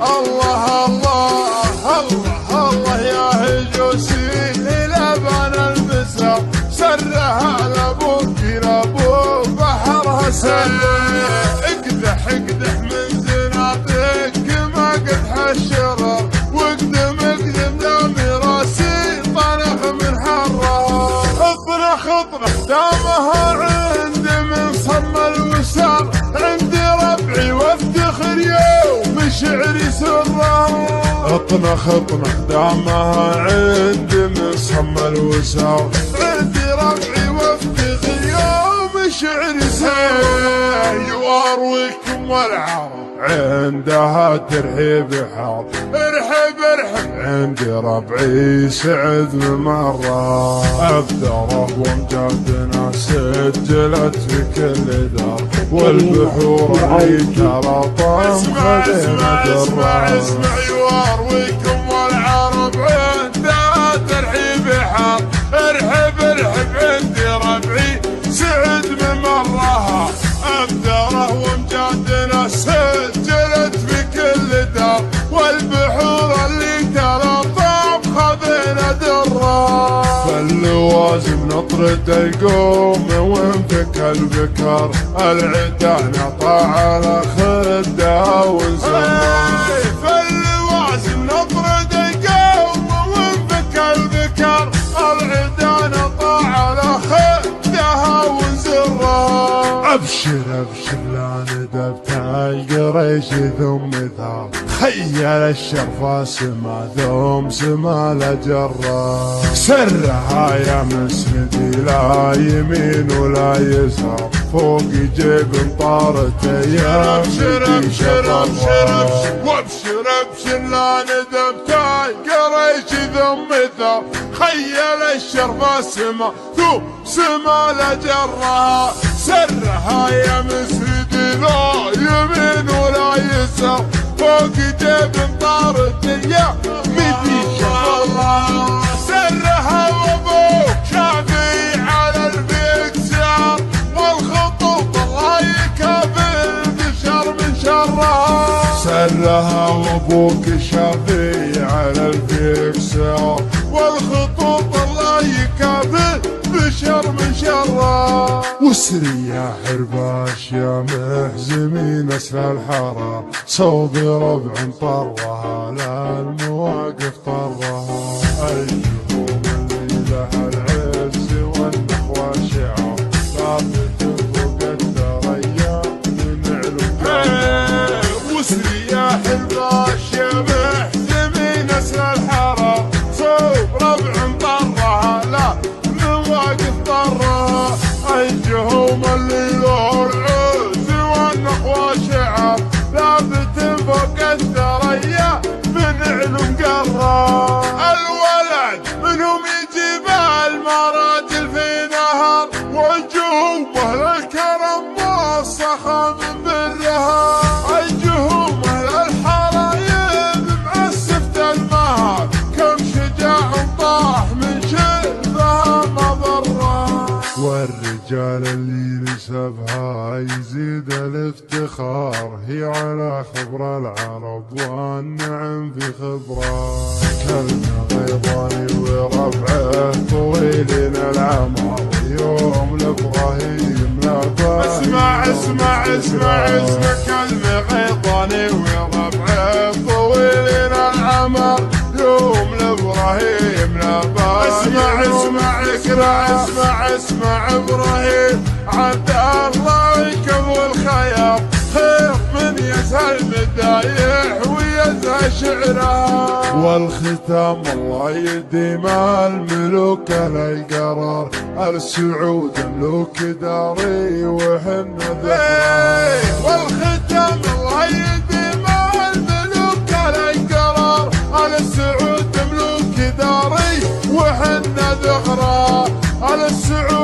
الله الله الله الله يا هجوسي لبن البسر سرها لابوك لابو بحرها سر اقدح اقدح من زناتك ما قدح الشرر واقدم اقدم دامي راسي طنخ من حرها اطنخ اطنخ دامها عندي من صم الوسار عندي ربعي وافتخر يوم شعري سره اطنخ اطنخ دامها عندي من صم الوسار عندي ربعي وافتخر يوم شعري سره يوارويكم والعرب عندها ترحيب حار ارحب ارحب عندي ربعي سعد مرة ابدره وامجادنا سجلت في كل دار والبحور اللي ترى طام خذينا درة اسمع يوارويكم والعرب عندها ترحيب حار ارحب ارحب عندي ربعي سعد من مرها ابدره وامجادنا سجلت في كل دار والبحور اللي ترى طاب خذينا درة فاللوازم نطرد القوم وانفك البكر العدا نطع على خدها ونزمر فاللوازم نطرد القوم وانفك البكر العدا نطع على خدها ونزرها ابشر ابشر لا ندبت القريش ثم ثار خيل الشرفة سما ثم سما لجرة سرها يا مسندي لا يمين ولا يسار فوق جيب طارت يا ابشر ابشر ابشر ابشر وابشر ابشر لا ندبت القريش ثم ثار خيل الشرفة سما ثم سما لجرة سرها يا مسندي لا يمين ولا يسار فوق جيب طارت يا مدي الله سرها وابوك شافي على البكسار والخطوط الله يكافئ بشر من شرها سرها وابوك شافي على البكسار والخطوط الله يكافئ بشر من شره وسري يا حرباش يا محزمين اسفل الحاره صوب ربع طرها لا المواقف طرها الجهوم اللي لها العز والنخوه شعار ثابت فوق الثريا من علو وسري يا حرباش يا محزمين اسفل الحاره صوب ربع طرها لا المواقف طرها الجهوم اللي له العز والنخوة شعر ثابت فوق الثريا من علم قرة الولد منهم يجيب المراجل في نهر وجهومه للكرم موسخة من برها الجهومه للحرايب معسفة المهر كم شجاع طاح من شبها مضره والرجال اللي نسبها يزيد الافتخار هي على خبر العرب والنعم في خبره كلمة غيظاني وربعه طويلين العمر يوم لابراهيم لا اسمع اسمع اسمع اسمع كلمة غيظاني وربعه طويلين العمر يوم لابراهيم لا اسمع اسمع اسمع اسمع اسمع ابراهيم عبد الله يكب الخيار خير من يسهل مدايح ويزهى شعره والختام الله يديم الملوك للقرار السعود ملوك داري وحن ذكرى والختام الله يديم الملوك للقرار السعود ملوك داري وحن ذكرى السعود